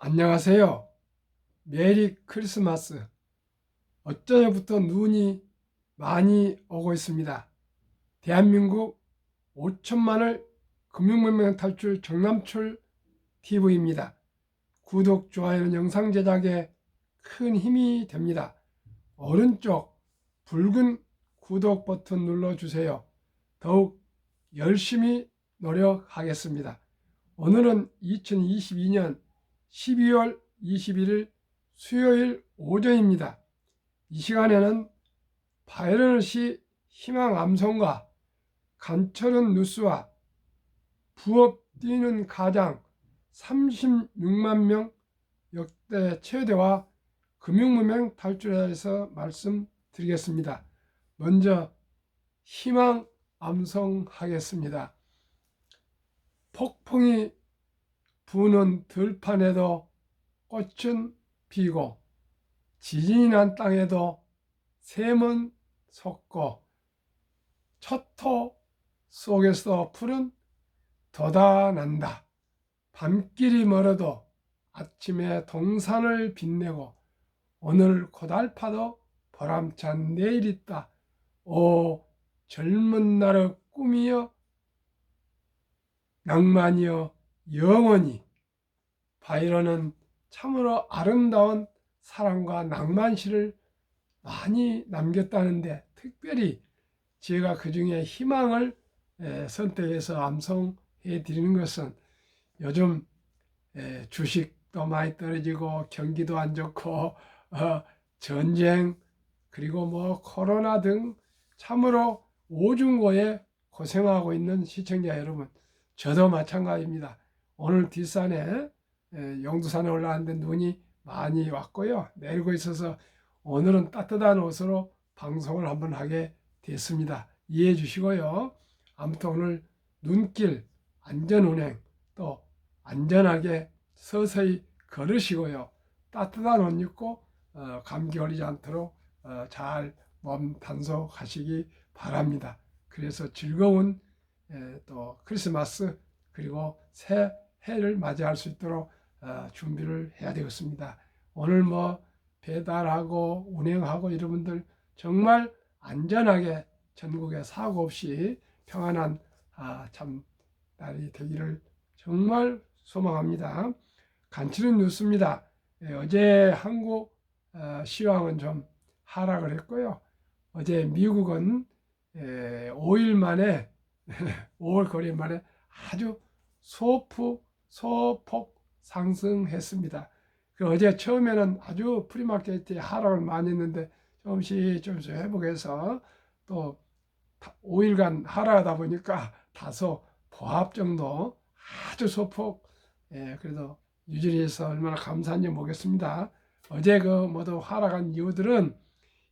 안녕하세요. 메리 크리스마스. 어쩌냐부터 눈이 많이 오고 있습니다. 대한민국 5천만을 금융문명 탈출 정남출 TV입니다. 구독, 좋아요는 영상 제작에 큰 힘이 됩니다. 오른쪽 붉은 구독 버튼 눌러주세요. 더욱 열심히 노력하겠습니다. 오늘은 2022년 12월 21일 수요일 오전입니다. 이 시간에는 바이러시 희망 암송과 간철은 뉴스와 부업 뛰는 가장 36만 명 역대 최대와 금융무명 탈출에 대해서 말씀드리겠습니다. 먼저 희망 암송하겠습니다. 폭풍이 부는 들판에도 꽃은 피고 지진이 난 땅에도 샘은 솟고 첫 속에서 풀은 돋아난다. 밤길이 멀어도 아침에 동산을 빛내고 오늘 고달파도 보람찬 내일 있다. 오 젊은 날의 꿈이여 낭만이여 영원히. 바이런은 참으로 아름다운 사랑과 낭만시를 많이 남겼다는데 특별히 제가 그 중에 희망을 선택해서 암송해 드리는 것은 요즘 주식도 많이 떨어지고 경기도 안 좋고 전쟁 그리고 뭐 코로나 등 참으로 오중고에 고생하고 있는 시청자 여러분, 저도 마찬가지입니다. 오늘 뒷산에 용두산에 올라왔는데 눈이 많이 왔고요. 내리고 있어서 오늘은 따뜻한 옷으로 방송을 한번 하게 됐습니다. 이해해 주시고요. 아무튼 오늘 눈길 안전운행 또 안전하게 서서히 걸으시고요. 따뜻한 옷 입고 감기 걸리지 않도록 잘 몸 단속하시기 바랍니다. 그래서 즐거운 또 크리스마스 그리고 새해를 맞이할 수 있도록 준비를 해야 되겠습니다. 오늘 뭐 배달하고 운행하고 여러분들 정말 안전하게 전국에 사고 없이 평안한 참 날이 되기를 정말 소망합니다. 간추린 뉴스입니다. 어제 한국 시황은 좀 하락을 했고요. 어제 미국은 5일 만에 5월 거래 만에 아주 소폭 상승했습니다. 어제 처음에는 아주 프리마켓이 하락을 많이 했는데 조금씩 회복해서 또 5일간 하락하다 보니까 다소 보합 정도 아주 소폭 그래도 유지를 해서 얼마나 감사한지 모르겠습니다. 어제 그 모두 하락한 이유들은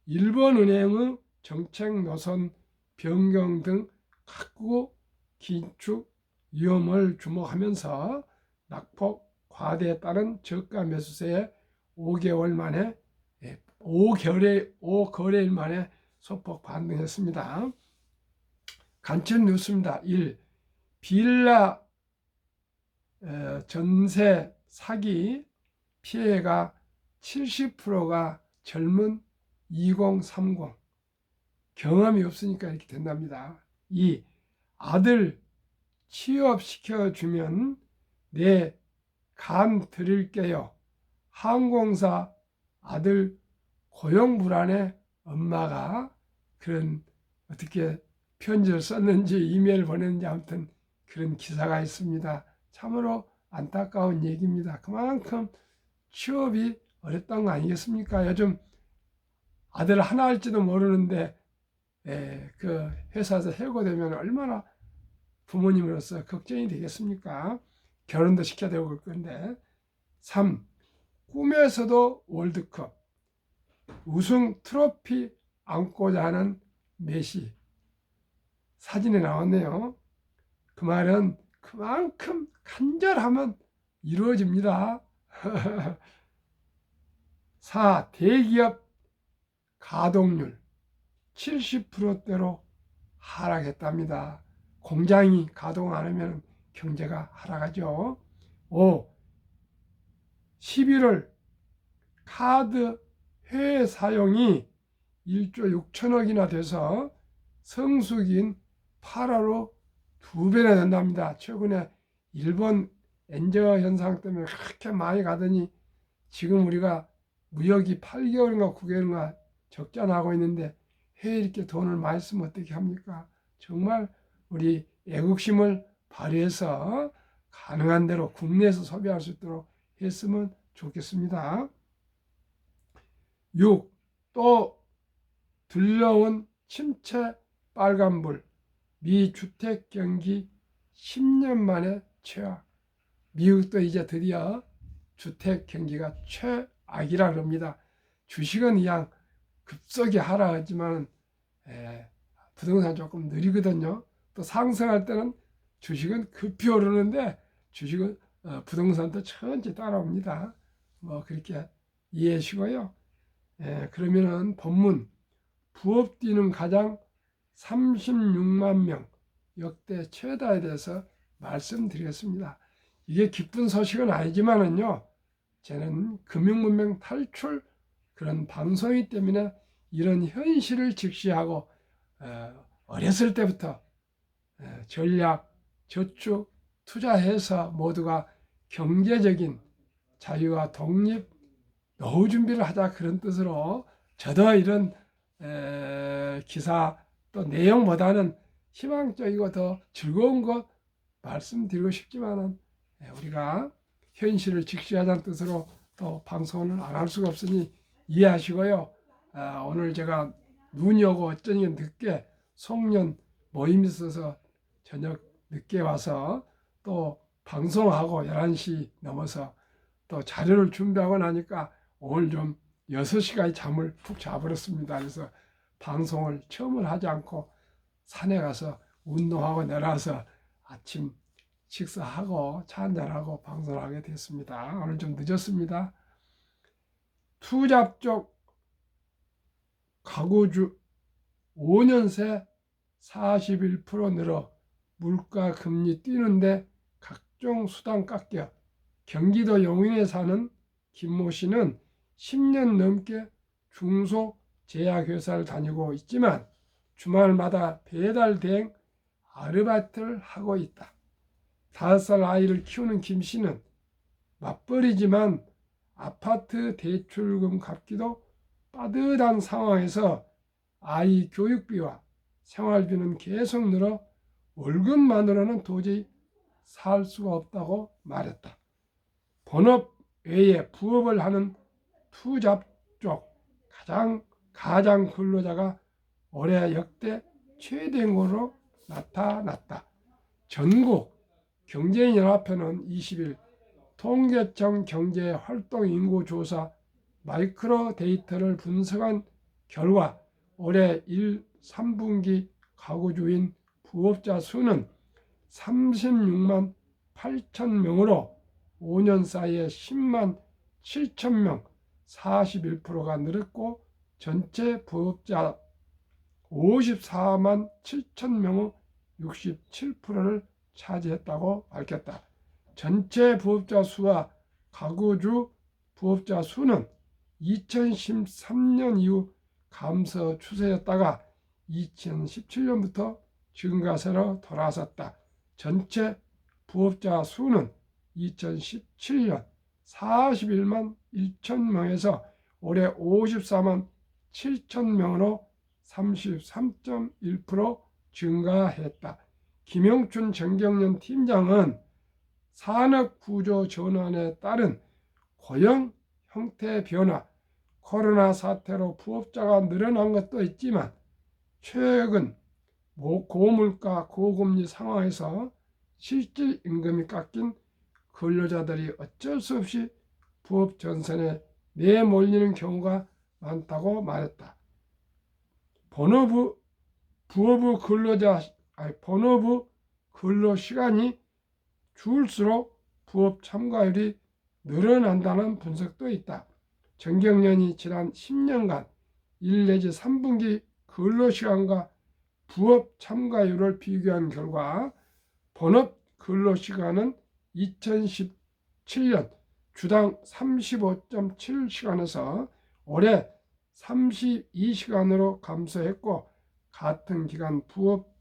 일본은행의 정책 노선 변경 등 각국 긴축 위험을 주목하면서 낙폭 과대에 따른 저가 매수세에 5개월 만에 5거래일 만에 소폭 반등했습니다. 간첩 뉴스입니다. 1. 빌라 전세 사기 피해가 70%가 젊은 2030 경험이 없으니까 이렇게 된답니다. 2. 아들 취업시켜주면 내 간 드릴게요. 항공사 아들 고용 불안에 엄마가 그런 어떻게 편지를 썼는지 이메일 보냈는지 아무튼 그런 기사가 있습니다. 참으로 안타까운 얘기입니다. 그만큼 취업이 어렵다는 거 아니겠습니까? 요즘 아들 하나 할지도 모르는데 그 회사에서 해고되면 얼마나 부모님으로서 걱정이 되겠습니까? 결혼도 시켜야 되고 그럴 건데. 3. 꿈에서도 월드컵 우승 트로피 안고자 하는 메시 사진에 나왔네요. 그 말은 그만큼 간절하면 이루어집니다. 4. 대기업 가동률 70%대로 하락했답니다. 공장이 가동 안 하면 경제가 하락하죠. 5. 11월 카드 해외 사용이 1조 6천억이나 돼서 성수기인 8월로 2배나 된답니다. 최근에 일본 엔저 현상 때문에 그렇게 많이 가더니 지금 우리가 무역이 8개월인가 9개월인가 적자 나고 있는데 해외 이렇게 돈을 많이 쓰면 어떻게 합니까? 정말 우리 애국심을 발휘해서 가능한 대로 국내에서 소비할 수 있도록 했으면 좋겠습니다. 6. 또 들려온 침체 빨간불. 미 주택 경기 10년 만에 최악. 미국도 이제 드디어 주택 경기가 최악이라 그럽니다. 주식은 그냥 급속히 하락하지만 부동산 조금 느리거든요. 또 상승할 때는 주식은 급히 오르는데 주식은 부동산도 천천히 따라옵니다. 뭐 그렇게 이해하시고요. 그러면은 본문 부업 뛰는 가장 36만 명 역대 최다에 대해서 말씀드리겠습니다. 이게 기쁜 소식은 아니지만은요, 저는 금융문명 탈출 그런 방송이기 때문에 이런 현실을 직시하고 어렸을 때부터 전략, 저축, 투자해서 모두가 경제적인 자유와 독립, 노후 준비를 하자 그런 뜻으로 저도 이런 기사 또 내용보다는 희망적이고 더 즐거운 것 말씀드리고 싶지만은 우리가 현실을 직시하자는 뜻으로 또 방송을 안 할 수가 없으니 이해하시고요. 오늘 제가 눈이 오고 어쩌니 늦게 송년 모임이 있어서 저녁 늦게 와서 또 방송하고 11시 넘어서 또 자료를 준비하고 나니까 오늘 좀 6시까지 잠을 푹 자버렸습니다. 그래서 방송을 처음을 하지 않고 산에 가서 운동하고 내려와서 아침 식사하고 차 한잔하고 방송을 하게 됐습니다. 오늘 좀 늦었습니다. 투잡 쪽 가구주 5년 새 41% 늘어 물가 금리 뛰는데 각종 수당 깎여 경기도 용인에 사는 김모 씨는 10년 넘게 중소 제약회사를 다니고 있지만 주말마다 배달 대행 아르바이트를 하고 있다. 5살 아이를 키우는 김 씨는 맞벌이지만 아파트 대출금 갚기도 빠듯한 상황에서 아이 교육비와 생활비는 계속 늘어 월급만으로는 도저히 살 수가 없다고 말했다. 본업 외에 부업을 하는 투잡 쪽 가장 근로자가 올해 역대 최대로 나타났다. 전국 경제인연합회는 20일 통계청 경제활동인구조사 마이크로 데이터를 분석한 결과 올해 1, 3분기 가구주인 부업자 수는 36만 8천 명으로 5년 사이에 10만 7천 명 41%가 늘었고 전체 부업자 54만 7천 명의 67%를 차지했다고 밝혔다. 전체 부업자 수와 가구주 부업자 수는 2013년 이후 감소 추세였다가 2017년부터 증가세로 돌아섰다. 전체 부업자 수는 2017년 41만 1천 명에서 올해 54만 7천 명으로 33.1% 증가했다. 김영춘 정경련 팀장은 산업구조 전환에 따른 고용 형태 변화, 코로나 사태로 부업자가 늘어난 것도 있지만 최근 고물가 고금리 상황에서 실질 임금이 깎인 근로자들이 어쩔 수 없이 부업 전선에 내몰리는 경우가 많다고 말했다. 본업의 근로 시간이 줄수록 부업 참가율이 늘어난다는 분석도 있다. 정경련이 지난 10년간 1 내지 3분기 근로시간과 부업 참가율을 비교한 결과 본업 근로시간은 2017년 주당 35.7시간에서 올해 32시간으로 감소했고, 같은 기간 부업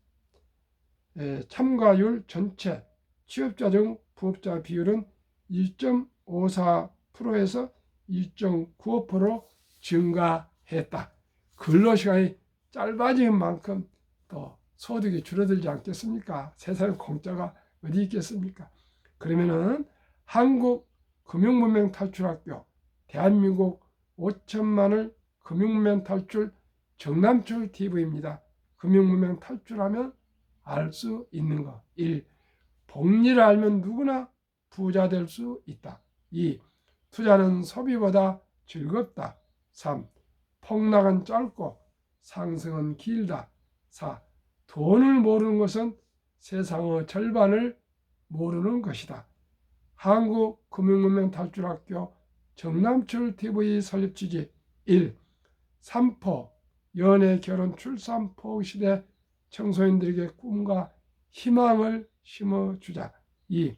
참가율 전체 취업자 중 부업자 비율은 1.54%에서 1.95% 증가했다. 근로시간이 짧아진 만큼 또 소득이 줄어들지 않겠습니까? 세상에 공짜가 어디 있겠습니까? 그러면은 한국금융문명 탈출학교, 대한민국 5천만을 금융문명 탈출 정남출 TV입니다. 금융문명 탈출하면 알 수 있는 것. 1. 복리를 알면 누구나 부자 될 수 있다. 2. 투자는 소비보다 즐겁다. 3. 폭락은 짧고 상승은 길다. 4. 돈을 모르는 것은 세상의 절반을 모르는 것이다. 한국금융문명 탈출학교 정남출 TV 설립 취지 1. 삼포, 연애, 결혼, 출산, 포 시대 청소년들에게 꿈과 희망을 심어주자. 2.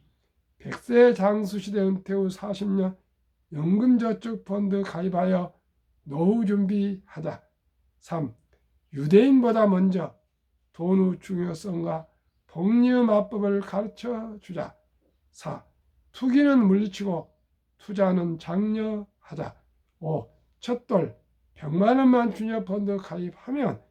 100세 장수시대 은퇴 후 40년 연금저축펀드 가입하여 노후 준비하자. 3. 유대인보다 먼저 돈의 중요성과 복리의 마법을 가르쳐주자. 4. 투기는 물리치고 투자는 장려하자. 5. 첫돌 100만 원만 주녀 펀드 가입하면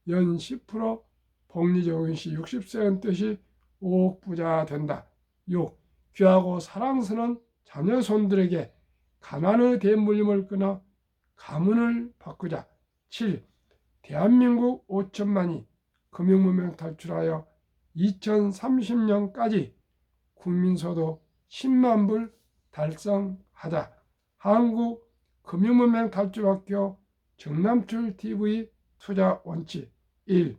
연 10% 복리 적용 시 60세 은퇴 시 5억 부자 된다. 6. 귀하고 사랑스러운 자녀 손들에게 가난의 대물림을 끊어 가문을 바꾸자. 7. 대한민국 5천만이 금융문명 탈출하여 2030년까지 국민소득 10만 불 달성하자. 한국금융문명 탈출학교 정남출 TV 투자 원칙 1.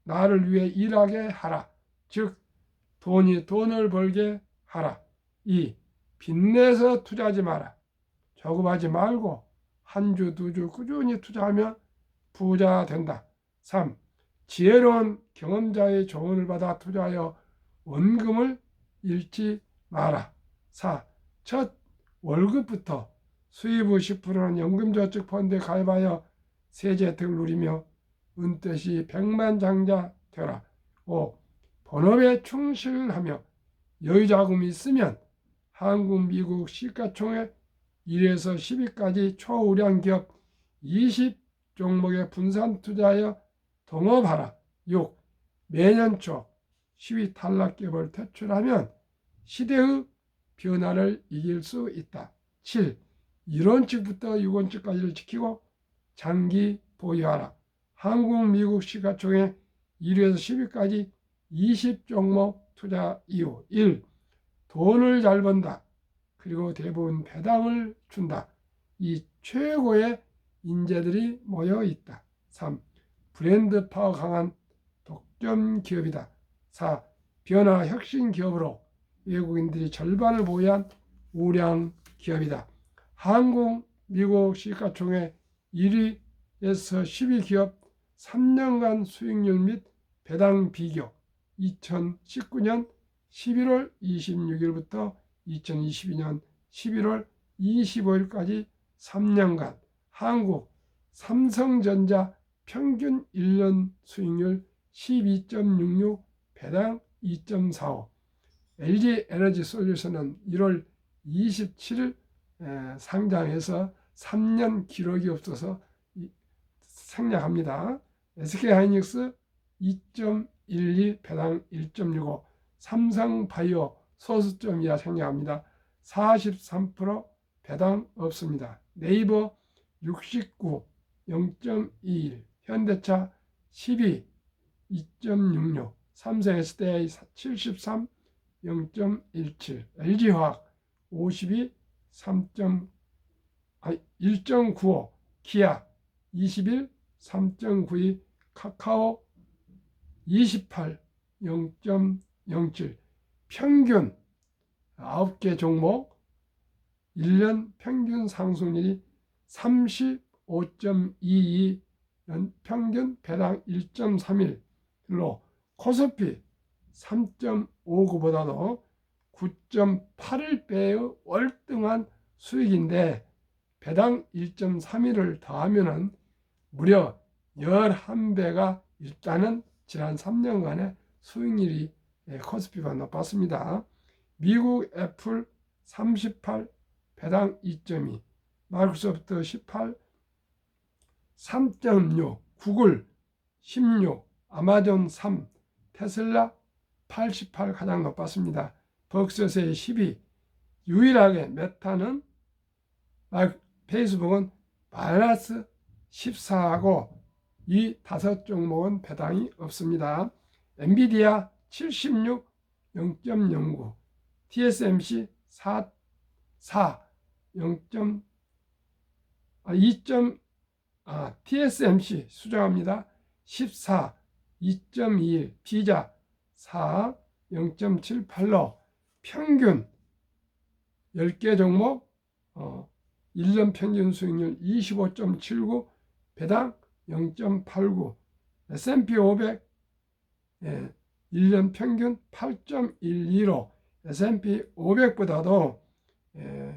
나를 위해 일하게 하라. 즉 돈이 돈을 벌게 하라. 2. 빚내서 투자하지 마라. 저급하지 말고 한 주, 두 주 꾸준히 투자하면 부자 된다. 3. 지혜로운 경험자의 조언을 받아 투자하여 원금을 잃지 마라. 4. 첫 월급부터 수입의 10%는 연금저축펀드에 가입하여 세제 혜택을 누리며 은퇴 시 백만장자 되라. 5. 본업에 충실하며 여유자금이 있으면 한국, 미국 시가총액 1에서 10위까지 초우량 기업 20종목에 분산 투자하여 동업하라. 6. 매년 초 10위 탈락 기업을 퇴출하면 시대의 변화를 이길 수 있다. 7. 1원칙부터 6원칙까지를 지키고 장기 보유하라. 한국, 미국 시가총액 1위에서 10위까지 20종목 투자 이유. 1. 돈을 잘 번다. 그리고 대부분 배당을 준다. 이 최고의 인재들이 모여 있다. 3. 브랜드 파워 강한 독점 기업이다. 4. 변화 혁신 기업으로 외국인들이 절반을 보유한 우량 기업이다. 한국, 미국 시가총액 1위에서 10위 기업 3년간 수익률 및 배당 비교 2019년 11월 26일부터 2022년 11월 25일까지 3년간 한국 삼성전자 평균 1년 수익률 12.66 배당 2.45 LG 에너지 솔루션은 1월 27일 상장해서 3년 기록이 없어서 생략합니다. SK하이닉스 2.12 배당 1.65 삼성바이오 소수점 이하 생략합니다. 43% 배당 없습니다. 네이버 69 0.21 현대차 12 2.66 삼성 SDI 73 0.17 LG화학 52 1.95 기아 21 3.92 카카오 28 0.07 평균 9개 종목 1년 평균 상승률이 35.22 평균 배당 1.31로 코스피 3.59보다도 9.81배의 월등한 수익인데 배당 1.31을 더하면은 무려 11배가 일단은 지난 3년간의 수익률이 코스피가 높았습니다. 미국 애플 38, 배당 2.2, 마이크로소프트 18, 3.6, 구글 16, 아마존 3, 테슬라 88 가장 높았습니다. 벅스세 12, 유일하게 메타는 페이스북은 마이너스 14하고 이 5종목은 배당이 없습니다. 엔비디아 76, 0.09, TSMC 4, TSMC 수정합니다. 14, 2.21, 비자 4, 0.78로 평균 10개 종목 1년 평균 수익률 25.79, 배당 0.89, S&P 500 1년 평균 8.12로 S&P 500보다도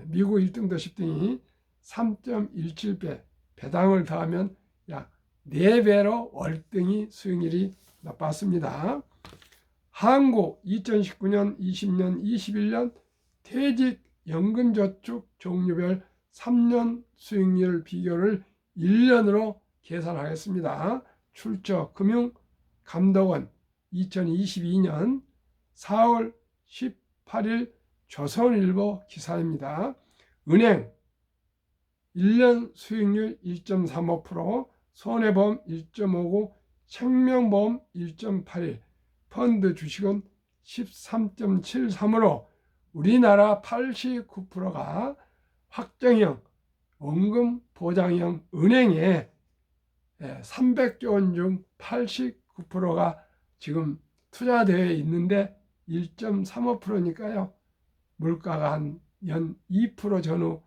미국 1등도 10등이 3.17배, 배당을 더하면 약 4배로 월등히 수익률이 나빴습니다. 한국 2019년, 20년, 21년 퇴직연금저축 종류별 3년 수익률 비교를 1년으로 계산하겠습니다. 출처 금융감독원 2022년 4월 18일 조선일보 기사입니다. 은행 1년 수익률 1.35%, 손해보험 1.59, 생명보험 1.81, 펀드 주식은 13.73으로 우리나라 89%가 확정형, 원금 보장형 은행에 300조 원 중 89%가 지금 투자되어 있는데 1.35%니까요. 물가가 한 연 2% 전후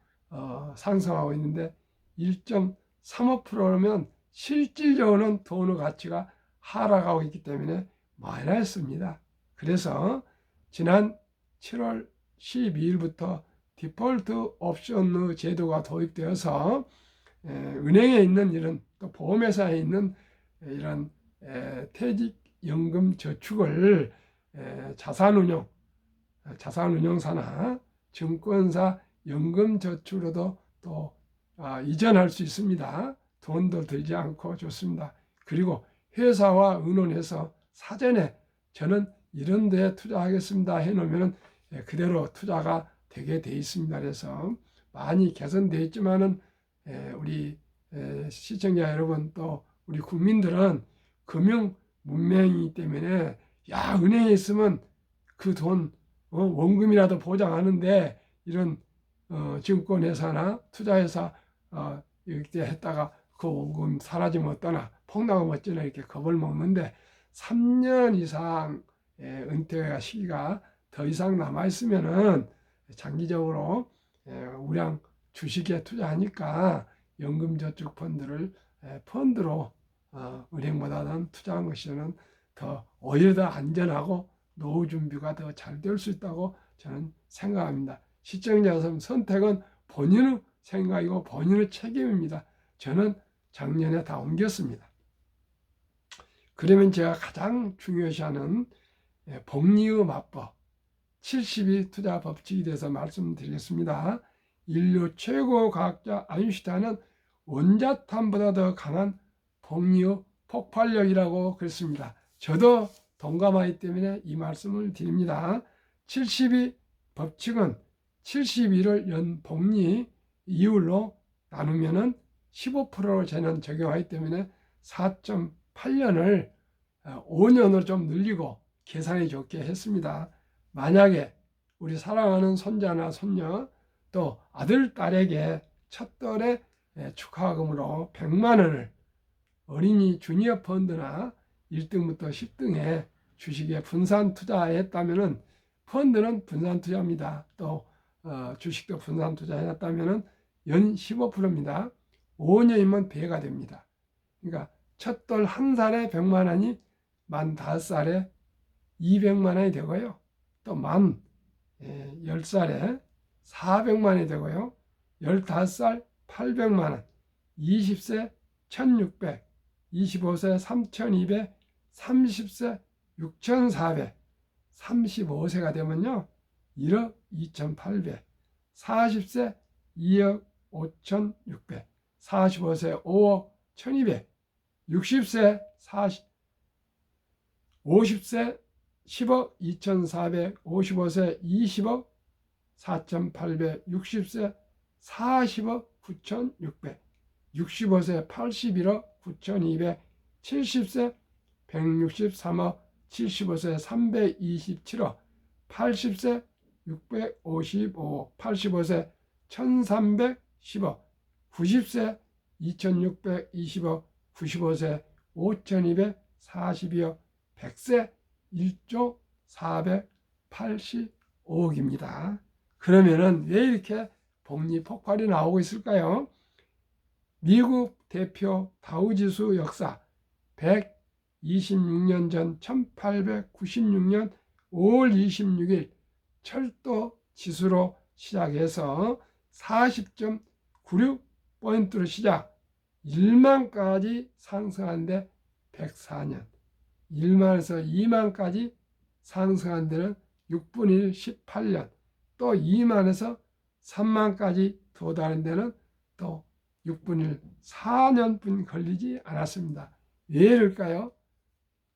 상승하고 있는데 1.35%면 실질적으로는 돈의 가치가 하락하고 있기 때문에 마이너스입니다. 그래서 지난 7월 12일부터 디폴트 옵션 제도가 도입되어서 은행에 있는 이런 또 보험회사에 있는 이런 퇴직연금 저축을 자산운용사나 증권사 연금저축으로도 또 이전할 수 있습니다. 돈도 들지 않고 좋습니다. 그리고 회사와 의논해서 사전에 저는 이런 데 투자하겠습니다 해놓으면 그대로 투자가 되게 돼 있습니다. 그래서 많이 개선되어 있지만은 우리 시청자 여러분 또 우리 국민들은 금융 문맹이기 때문에 은행에 있으면 그 돈 원금이라도 보장하는데 이런 증권회사나 투자회사 이렇게 했다가 그 원금 사라지면 어떠나 폭락하면 어쩌나 이렇게 겁을 먹는데 3년 이상 은퇴 시기가 더 이상 남아있으면은 장기적으로 우량 주식에 투자하니까 연금저축펀드를 펀드로 은행보다는 투자한 것이는 오히려 더 안전하고 노후 준비가 더 잘 될 수 있다고 저는 생각합니다. 시청자 선택은 본인의 생각이고 본인의 책임입니다. 저는 작년에 다 옮겼습니다. 그러면 제가 가장 중요시하는 복리의 맞법 72 투자 법칙에 대해서 말씀드리겠습니다. 인류 최고 과학자 아인슈타인은 원자탄보다 더 강한 복리의 폭발력이라고 그랬습니다. 저도 동감하기 때문에 이 말씀을 드립니다. 72 법칙은 72를 연 복리 이율로 나누면은 15%로 저는 적용하기 때문에 4.8년을 5년으로 좀 늘리고 계산이 좋게 했습니다. 만약에 우리 사랑하는 손자나 손녀 또 아들, 딸에게 첫돌에 축하금으로 100만 원을 어린이 주니어 펀드나 1등부터 10등에 주식에 분산 투자했다면은 펀드는 분산 투자입니다. 또 주식도 분산 투자해놨다면은 연 15%입니다. 5년이면 배가 됩니다. 그러니까 첫돌 한 살에 100만 원이 만 5살에 200만 원이 되고요. 또 만 10살에 400만이 되고요. 15살 800만원, 20세 1600, 25세 3200, 30세 6400, 35세가 되면요 1억 2800, 40세 2억 5600, 45세 5억 1200, 60세 50세 10억 2400, 55세 20억 4800, 60세 40억 9600, 65세 81억 9200, 70세 163억, 75세 327억, 80세 655억, 85세 1310억, 90세 2620억, 95세 5242억, 100세 1조 485억입니다. 그러면은 왜 이렇게 복리 폭발이 나오고 있을까요? 미국 대표 다우지수 역사 126년 전 1896년 5월 26일 철도 지수로 시작해서 40.96포인트로 시작, 1만까지 상승한 데 104년, 1만에서 2만까지 상승한 데는 6분의 1 18년, 또 2만에서 3만까지 도달한 데는 또 6분의 1 4년뿐 걸리지 않았습니다. 왜 이럴까요?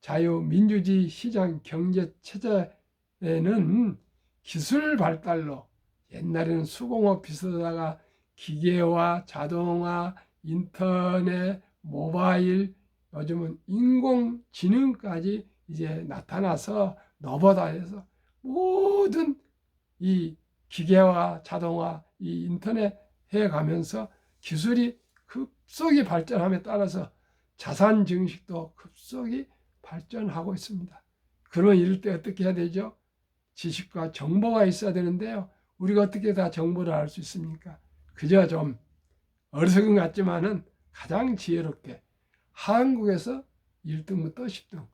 자유민주주의 시장 경제 체제에는 기술 발달로, 옛날에는 수공업 비슷하다가 기계화, 자동화, 인터넷, 모바일, 요즘은 인공지능까지 이제 나타나서 너보다 해서 모든 이 기계화, 자동화, 이 인터넷 해가면서 기술이 급속히 발전함에 따라서 자산 증식도 급속히 발전하고 있습니다. 그러면 이럴 때 어떻게 해야 되죠? 지식과 정보가 있어야 되는데요. 우리가 어떻게 다 정보를 알 수 있습니까? 그저 좀 어리석은 것 같지만은 가장 지혜롭게 한국에서 1등부터 10등,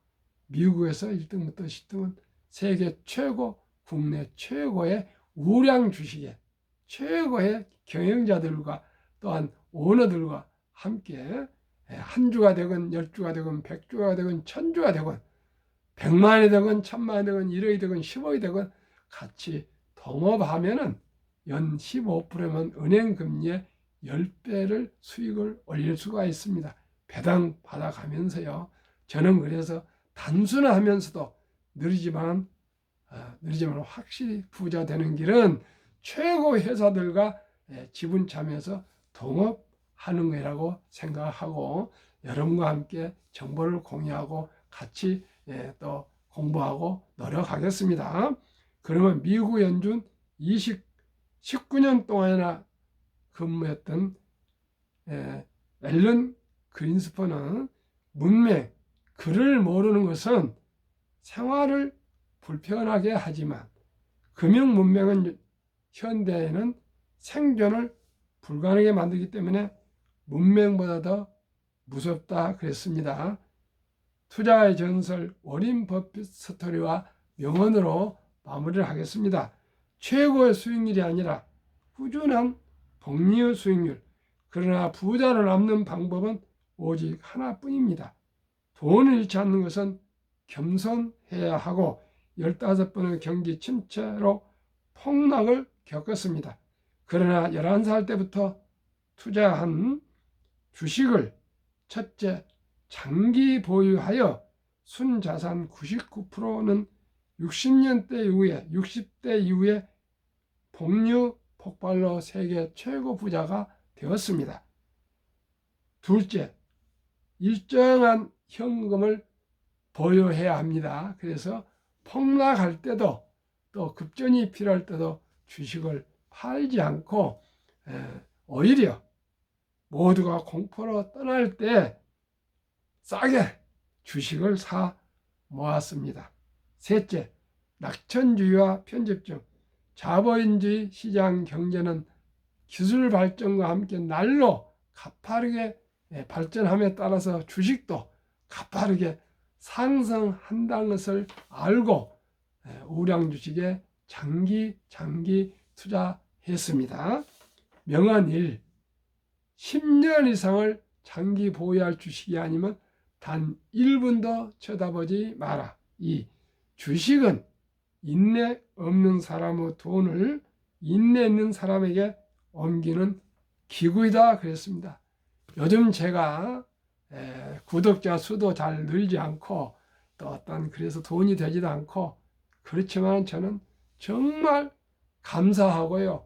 미국에서 1등부터 10등은 세계 최고, 국내 최고의 우량 주식의 최고의 경영자들과 또한 오너들과 함께 한 주가 되건 10주가 되건 100주가 되건 1000주가 되건 100만이 되건 1000만이 되건 1억이 되건 10억이 되건 같이 동업하면은 연 15%면 은행 금리의 10배를 수익을 올릴 수가 있습니다. 배당 받아가면서요. 저는 그래서 단순하면서도 느리지만 확실히 부자 되는 길은 최고 회사들과 지분 참여해서 동업하는 거라고 생각하고, 여러분과 함께 정보를 공유하고 같이 또 공부하고 노력하겠습니다. 그러면 미국 연준 19년 동안이나 근무했던 앨런 그린스퍼는 문맹, 글을 모르는 것은 생활을 불편하게 하지만 금융 문맹은 현대에는 생존을 불가능하게 만들기 때문에 문맹보다 더 무섭다 그랬습니다. 투자의 전설 워린 버핏 스토리와 명언으로 마무리를 하겠습니다. 최고의 수익률이 아니라 꾸준한 복리의 수익률, 그러나 부자를 남는 방법은 오직 하나뿐입니다. 돈을 잃지 않는 것은 겸손해야 하고 15번의 경기 침체로 폭락을 겪었습니다. 그러나 11살 때부터 투자한 주식을 첫째, 장기 보유하여 순자산 99%는 60대 이후에 복류 폭발로 세계 최고 부자가 되었습니다. 둘째, 일정한 현금을 보유해야 합니다. 그래서 폭락할 때도 또 급전이 필요할 때도 주식을 팔지 않고 오히려 모두가 공포로 떠날 때 싸게 주식을 사 모았습니다. 셋째, 낙천주의와 편집증. 자본주의 시장 경제는 기술 발전과 함께 날로 가파르게 발전함에 따라서 주식도 가파르게 상승한다는 것을 알고 우량 주식에 장기 투자했습니다. 명언 1. 10년 이상을 장기 보유할 주식이 아니면 단 1분도 쳐다보지 마라. 2. 주식은 인내 없는 사람의 돈을 인내 있는 사람에게 옮기는 기구이다 그랬습니다. 요즘 제가 구독자 수도 잘 늘지 않고 또 어떤 그래서 돈이 되지도 않고 그렇지만 저는 정말 감사하고요.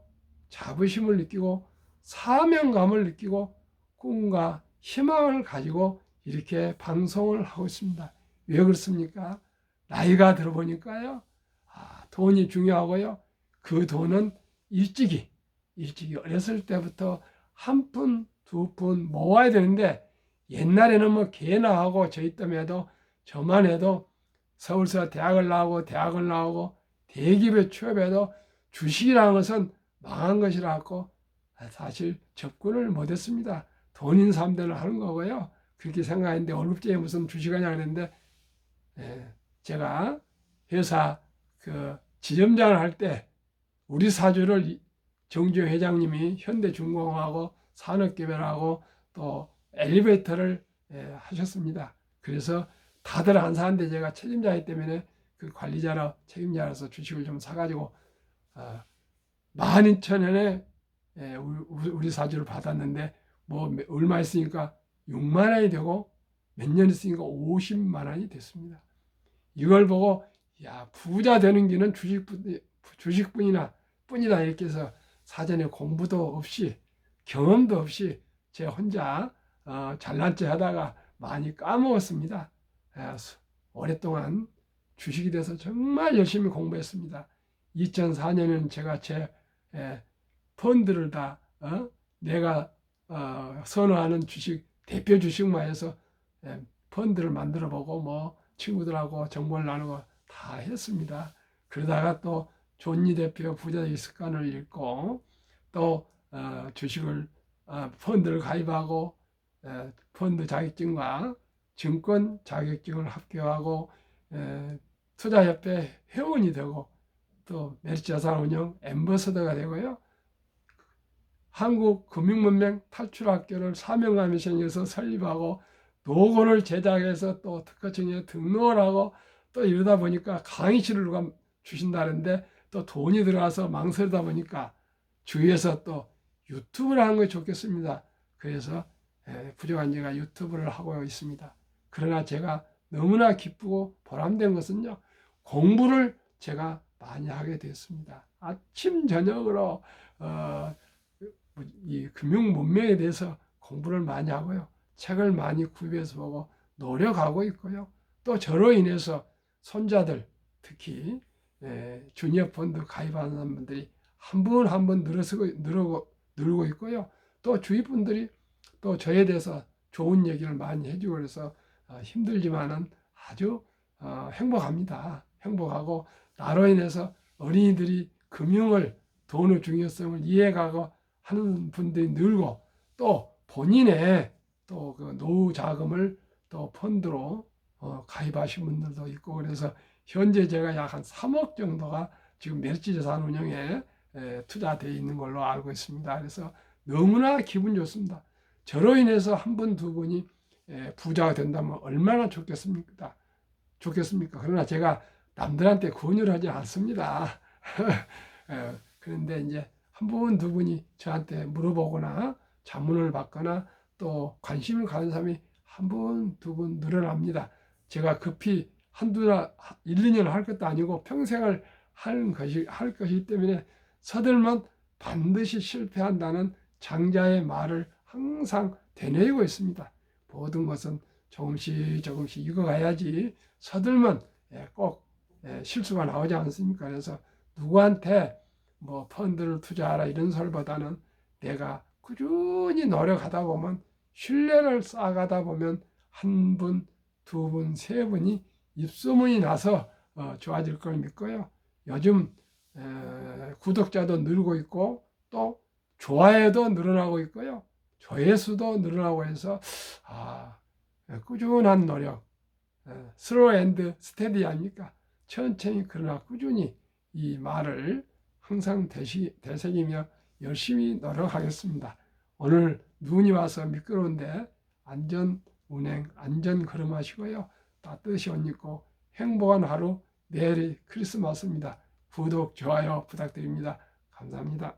자부심을 느끼고 사명감을 느끼고 꿈과 희망을 가지고 이렇게 방송을 하고 있습니다. 왜 그렇습니까? 나이가 들어보니까요. 돈이 중요하고요. 그 돈은 일찍이 어렸을 때부터 한 푼, 두 푼 모아야 되는데 옛날에는 뭐 개나 하고 저희 때문에도 저만 해도 서울서 대학을 나오고 대기업에 취업해도 주식이라는 것은 망한 것이라고 사실 접근을 못했습니다. 돈인 사람들은 하는 거고요. 그렇게 생각했는데 월급제에 무슨 주식하냐 그랬는데 제가 회사 그 지점장을 할 때 우리 사주를 정주영 회장님이 현대중공업하고 산업개발하고 또 엘리베이터를 하셨습니다. 그래서 다들 안 사는데 제가 책임자이기 때문에 그 책임자로서 주식을 좀 사가지고 12,000원에 우리 사주를 받았는데 뭐 얼마 있으니까 6만 원이 되고 몇 년 있으니까 50만 원이 됐습니다. 이걸 보고 야 부자 되는 길은 주식뿐이다 이렇게 해서 사전에 공부도 없이 경험도 없이 제 혼자 잘난 체 하다가 많이 까먹었습니다. 오랫동안 주식에 대해서 정말 열심히 공부했습니다. 2004년에는 제가 제 펀드를 다 내가 선호하는 주식 대표 주식만 해서 펀드를 만들어 보고 뭐 친구들하고 정보를 나누고 다 했습니다. 그러다가 또 존니 대표 부자의 습관을 읽고 또 주식을 펀드를 가입하고 펀드 자격증과 증권 자격증을 합격하고 투자협회 회원이 되고 또 메리츠자산운용 앰버서더가 되고요. 한국금융문맹 탈출학교를 사명감 미션에서 설립하고 노건을 제작해서 또 특허청에 등록을 하고 또 이러다 보니까 강의실을 누가 주신다는데 또 돈이 들어가서 망설이다 보니까 주위에서 또 유튜브를 하는 게 좋겠습니다. 그래서 부족한 제가 유튜브를 하고 있습니다. 그러나 제가 너무나 기쁘고 보람된 것은요. 공부를 제가 많이 하게 됐습니다. 아침 저녁으로 이 금융 문명에 대해서 공부를 많이 하고요. 책을 많이 구입해서 보고 노력하고 있고요. 또 저로 인해서 손자들 특히 주니어 펀드 가입하는 분들이 한 분 한 분 늘고 있고요. 또 주위 분들이 또 저에 대해서 좋은 얘기를 많이 해주고 그래서 힘들지만은 아주 행복합니다. 행복하고 나로 인해서 어린이들이 돈의 중요성을 이해가고 하는 분들이 늘고 또 본인의 또 그 노후 자금을 또 펀드로 가입하신 분들도 있고 그래서 현재 제가 약 한 3억 정도가 지금 메리츠자산운용에 투자되어 있는 걸로 알고 있습니다. 그래서 너무나 기분 좋습니다. 저로 인해서 한 분, 두 분이 부자가 된다면 얼마나 좋겠습니까? 그러나 제가 남들한테 권유를 하지 않습니다. 그런데 이제 한 분, 두 분이 저한테 물어보거나 자문을 받거나 또 관심을 가는 사람이 한 분, 두 분 늘어납니다. 제가 급히 1, 2년 할 것도 아니고 평생을 할 것이기 때문에 서들면 반드시 실패한다는 장자의 말을 항상 되뇌이고 있습니다. 모든 것은 조금씩 익어가야지 서들면 꼭 실수가 나오지 않습니까? 그래서 누구한테 뭐 펀드를 투자하라 이런 소리보다는 내가 꾸준히 노력하다 보면 신뢰를 쌓아가다 보면 한 분, 두 분, 세 분이 입소문이 나서 좋아질 걸 믿고요. 요즘 구독자도 늘고 있고 또 좋아요도 늘어나고 있고요. 조회수도 늘어나고 해서 꾸준한 노력, 슬로우 앤드 스테디 아닙니까? 천천히 그러나 꾸준히 이 말을 항상 되새기며 열심히 노력하겠습니다. 오늘 눈이 와서 미끄러운데 안전 운행, 안전 걸음하시고요. 따뜻히 옷 입고 행복한 하루, 메리 크리스마스입니다. 구독, 좋아요 부탁드립니다. 감사합니다.